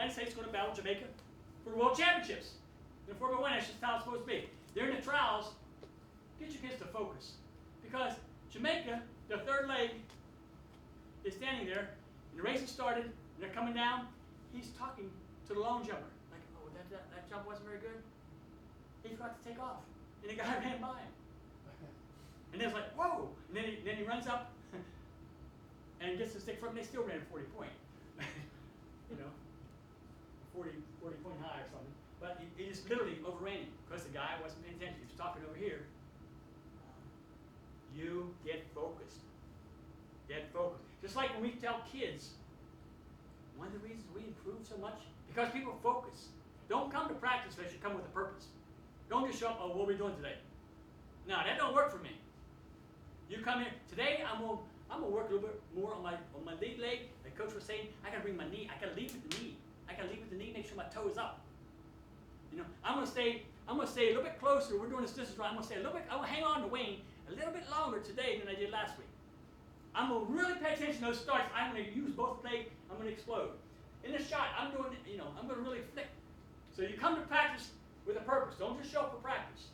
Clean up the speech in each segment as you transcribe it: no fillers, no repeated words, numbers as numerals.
United States is going to battle Jamaica for the World Championships. In 4x1, that's just how it's supposed to be. During the trials, get your kids to focus. Because Jamaica, the third leg, is standing there, and the race has started, and they're coming down. He's talking to the lone jumper. Like, oh, that jump wasn't very good. He forgot to take off, and the guy ran by him. And then it's like, whoa! And then he runs up and gets the stick from him. They still ran 40 point. You know, 40 point high or something. But he just literally overran him because the guy wasn't paying attention. He was talking over here. You get focused. Get focused. Just like when we tell kids, one of the reasons we improve so much, because people focus. Don't come to practice unless you come with a purpose. Don't just show up, oh, what are we doing today? No, that don't work for me. You come here, today I'm gonna work a little bit more on my lead leg. Like Coach was saying, I gotta bring my knee, I gotta lead with the knee. I gotta lead with the knee, make sure my toe is up. You know, I'm gonna stay a little bit closer. We're doing this distance run. I'm gonna hang on to Wayne a little bit longer today than I did last week. I'm gonna really pay attention to those starts. I'm gonna use both legs, I'm gonna explode. In the shot, I'm gonna really flick. So you come to practice with a purpose. Don't just show up for practice.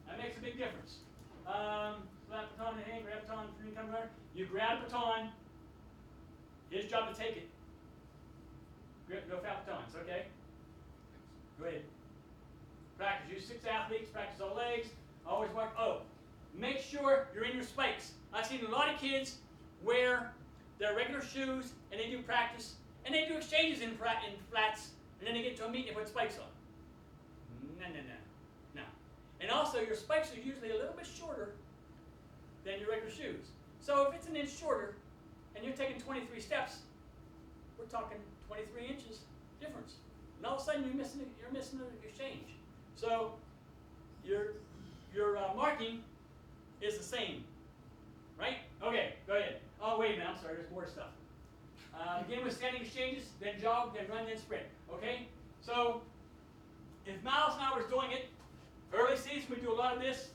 That makes a big difference. Slap baton in the hand, grab baton, come there. You grab the baton. His job to take it. No foul batons, okay? Go ahead. Practice. Use 6 athletes. Practice all legs. Always work. Oh, make sure you're in your spikes. I've seen a lot of kids wear their regular shoes and they do practice and they do exchanges in flats and then they get to a meet and they put spikes on. No. And also, your spikes are usually a little bit shorter than your regular shoes. So if it's an inch shorter and you're taking 23 steps, we're talking 23 inches difference. And all of a sudden you're missing the exchange. So your marking is the same, right? Okay, go ahead. Oh wait a minute, I'm sorry, there's more stuff. Begin with standing exchanges, then jog, then run, then sprint. Okay? So if Miles and I was doing it, early season we do a lot of this,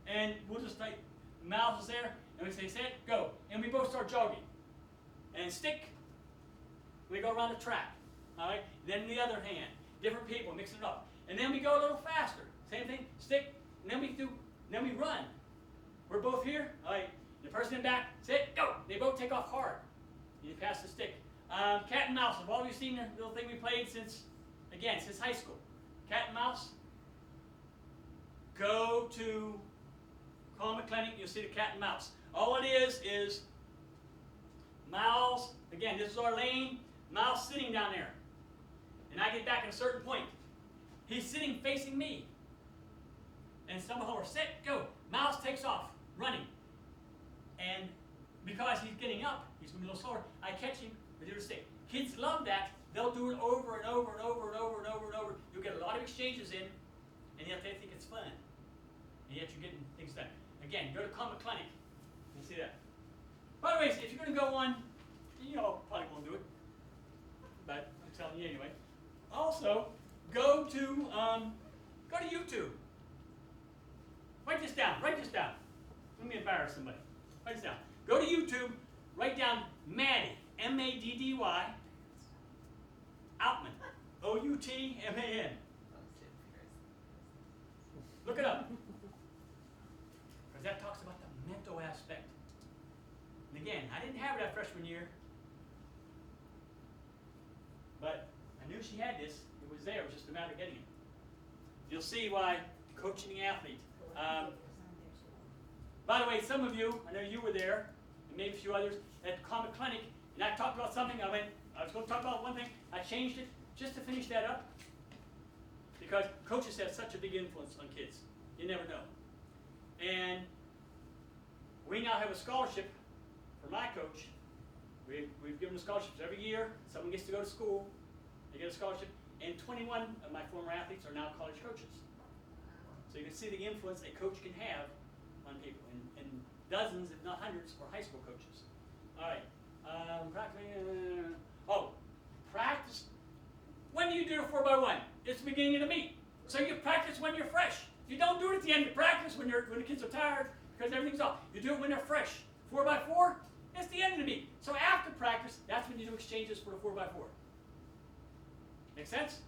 and we'll just like Miles is there, and we say set, go, and we both start jogging. And stick, we go around the track. All right? Then the other hand, different people, mixing it up. And then we go a little faster. Same thing, stick, and then we run. We're both here, all right, the person in back, sit, go. They both take off hard. You pass the stick. Cat and mouse, have all of you seen the little thing we played since high school? Cat and mouse? Go to Comet Clinic, you'll see the cat and mouse. All it is Miles, again, this is our lane, Miles sitting down there. And I get back at a certain point. He's sitting facing me. And somehow we're set, go. Miles takes off, running. And because he's getting up, he's going to be a little slower, I catch him with the stick. Kids love that. They'll do it over and over and over and over and over and over. You'll get a lot of exchanges in, and yet they think it's fun. And yet you're getting things done. Again, go to Comet Clinic. You see that. By the way, if you're going to go on, you know, probably won't do it, but I'm telling you anyway. Also, go to YouTube. Write this down. Let me embarrass somebody. Write this down. Go to YouTube, write down Maddie, M-A-D-D-Y, Outman, O-U-T-M-A-N. Look it up. Because that talks about the mental aspect. And again, I didn't have that freshman year, but I knew she had this. It was there. It was just a matter of getting it. You'll see why coaching the athlete. By the way, some of you, I know you were there, and maybe a few others, at Comet Clinic, and I talked about something. I was going to talk about one thing. I changed it just to finish that up, because coaches have such a big influence on kids. You never know. And we now have a scholarship for my coach. We've given scholarships every year. Someone gets to go to school. They get a scholarship. And 21 of my former athletes are now college coaches. So you can see the influence a coach can have on people, and dozens, if not hundreds, for high school coaches. All right. Practice. When do you do a 4x1? It's the beginning of the meet. So you practice when you're fresh. You don't do it at the end of practice when the kids are tired because everything's off. You do it when they're fresh. 4x4, It's the end of the meet. So after practice, that's when you do exchanges for the 4x4. Make sense?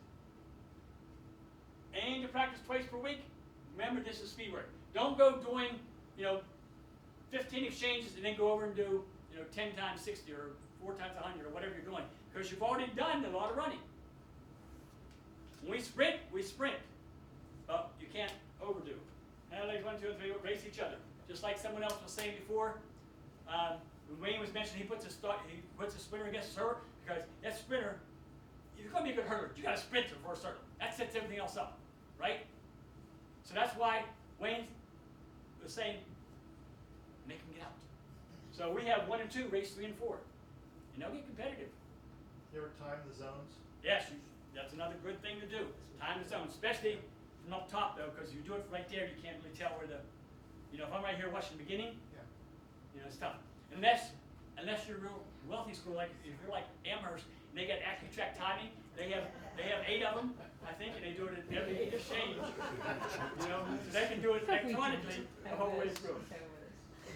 Aim to practice twice per week. Remember, this is speed work. Don't go doing, 15 exchanges and then go over and do, 10 times 60 or 4 times 100 or whatever you're doing, because you've already done a lot of running. When we sprint, we sprint. But you can't overdo. And legs 1, 2, and 3 race each other. Just like someone else was saying before, when Wayne was mentioning he puts a sprinter against a server, because that sprinter, if you're going to be a good hurdler, you got a sprinter for a circle. That sets everything else up, right? So that's why Wayne was saying, make them get out. So we have 1 and 2, race 3 and 4. And they'll get competitive. You ever time the zones? Yes, that's another good thing to do. Time the zone, especially from up top though, because you do it right there, you can't really tell where the, if I'm right here watching the beginning, it's tough. Unless you're a real wealthy school, like if you're like Amherst, and they got AccuTrack timing, they have 8 of them, I think, and they do it at every exchange. So they can do it electronically the whole way through.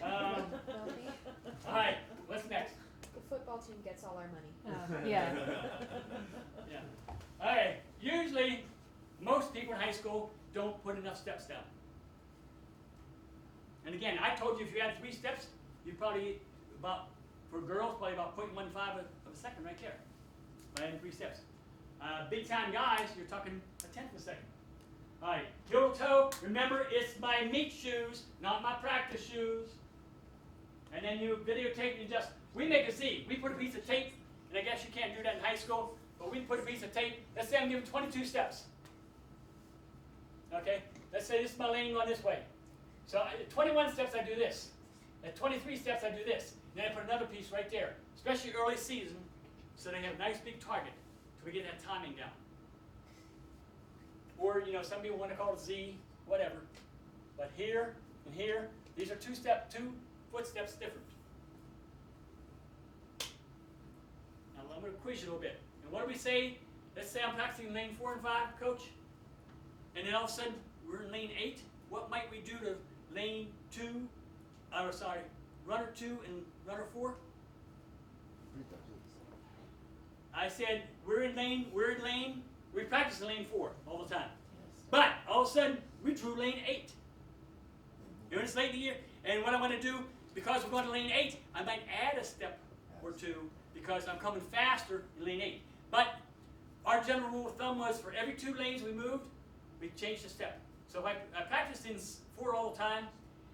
All right, what's next? The football team gets all our money. Yeah. Yeah. Okay, usually most people in high school don't put enough steps down. And again, I told you if you had 3 steps, you probably for girls, probably about 0.15 of a second right there. By adding 3 steps. Big time guys, you're talking a tenth of a second. All right, heel toe, remember it's my meet shoes, not my practice shoes. And then you videotape and we make a Z. We put a piece of tape, and I guess you can't do that in high school, but we put a piece of tape. Let's say I'm giving 22 steps. Okay, let's say this is my lane going this way. So at 21 steps I do this. At 23 steps I do this. And then I put another piece right there, especially early season, so they have a nice big target till we get that timing down. Or, some people want to call it Z, whatever. But here and here, these are 2 footsteps different. Now I'm going to quiz you a little bit. And what do we say? Let's say I'm practicing lane 4 and 5, coach. And then all of a sudden, we're in lane 8. What might we do to lane 2, runner 2 and runner 4? I said, we're in lane, we practice in lane 4 all the time. But all of a sudden, we drew lane 8. When it's late in the year, and what I want to do, because we're going to lane 8, I might add a step or 2 because I'm coming faster in lane 8. But our general rule of thumb was for every 2 lanes we moved, we changed the step. So if I practiced in 4 all the time,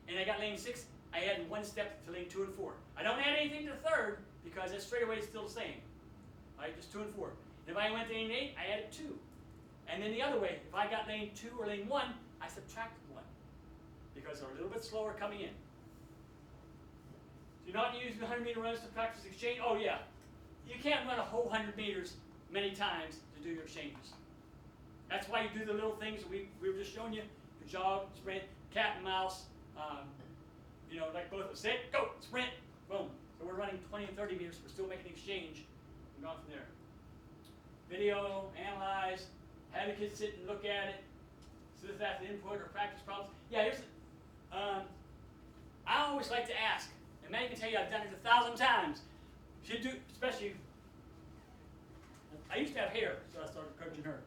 and I got lane 6, I added 1 step to lane 2 and 4. I don't add anything to the 3rd because that straightaway is still the same. All right, just 2 and 4. And if I went to lane 8, I added 2. And then the other way, if I got lane 2 or lane 1, I subtracted 1 because they're a little bit slower coming in. So you're not using 100-meter runs to practice exchange? Oh yeah. You can't run a whole 100 meters many times to do your exchanges. That's why you do the little things we were just showing you. You jog, sprint, cat and mouse. Like both of us said, go, sprint, boom. So we're running 20 and 30 meters. We're still making exchange. And going from there. Video, analyze, have the kids sit and look at it. So if that's the input or practice problems. Yeah, here's. I always like to ask, and Maggie can tell you I've done it 1,000 times. She do, especially. I used to have hair, so I started coaching her.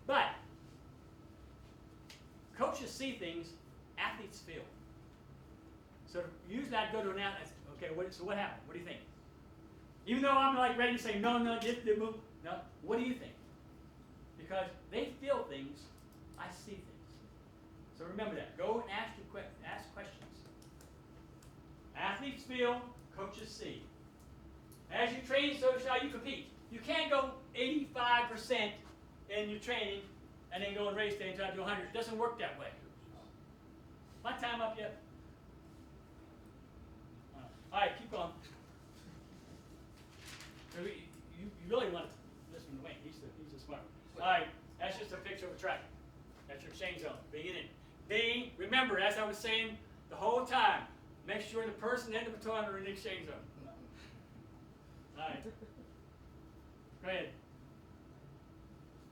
But coaches see things, athletes feel. So usually I'd go to an athlete. Okay, so what happened? What do you think? Even though I'm like ready to say no, just move. No, what do you think? Because they feel things, I see things. So remember that. Go and ask questions. Athletes feel, coaches see. As you train, so shall you compete. You can't go 85% in your training and then go and race day and try to do 100. It doesn't work that way. My time up yet? All right, keep going. So you really want to listen to Wayne. He's the smart one. All right, that's just a picture of a track. That's your exchange zone. B, remember, as I was saying the whole time, make sure the person and the baton are in the exchange zone. All right. Go ahead.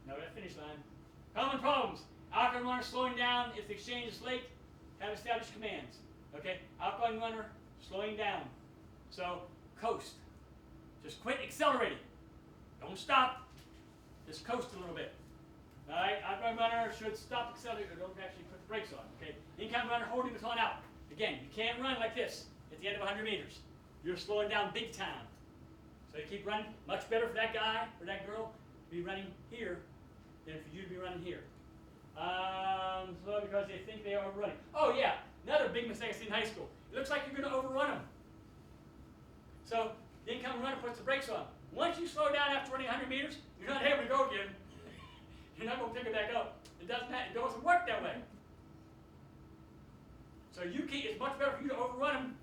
Now we're at the finish line. Common problems. Outcome runners slowing down if the exchange is late. Have established commands. Okay, outgoing runner, slowing down. So coast. Just quit accelerating. Don't stop. Just coast a little bit. All right, outgoing runner should stop accelerating, or don't actually put the brakes on. Okay, incoming runner holding the baton out. Again, you can't run like this at the end of 100 meters. You're slowing down big time. So you keep running. Much better for that guy or that girl to be running here than for you to be running here. Slow because they think they are overrunning. Oh yeah, another big mistake I see in high school. It looks like you're going to overrun them. So the incoming runner puts the brakes on. Once you slow down after running 100 meters, you're not able to go again. You're not going to pick it back up. It doesn't work that way. So it's much better for you to overrun them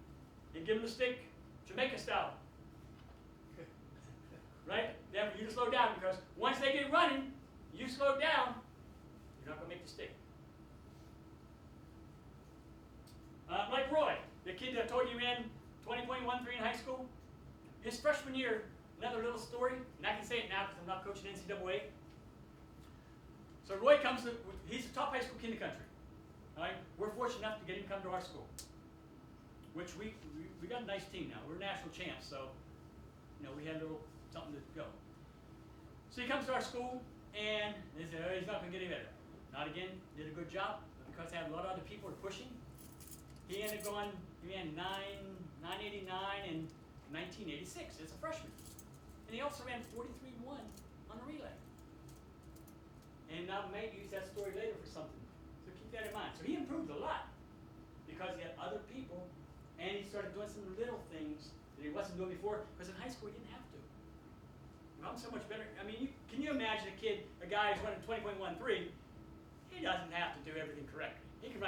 and give them the stick Jamaica style. Right? Than for you to slow down, because once they get running, you slow down, you're not going to make the stick. Like Roy, the kid that I told you ran 20.13 in high school. His freshman year, another little story, and I can say it now because I'm not coaching NCAA. So Roy he's the top high school kid in the country. All right? We're fortunate enough to get him to come to our school, which we got a nice team now. We're national champs, so we had a little something to go. So he comes to our school, and they say, oh, he's not going to get any better. Not again, did a good job, but because I had a lot of other people pushing, he ended up he ran 989 in 1986 as a freshman. And he also ran 43-1 on a relay. And I may use that story later for something. So keep that in mind. So he improved a lot because he had other people, and he started doing some little things that he wasn't doing before, because in high school he didn't have to. I'm so much better. I mean, can you imagine a guy who's running 20.13, he doesn't have to do everything correctly. He can run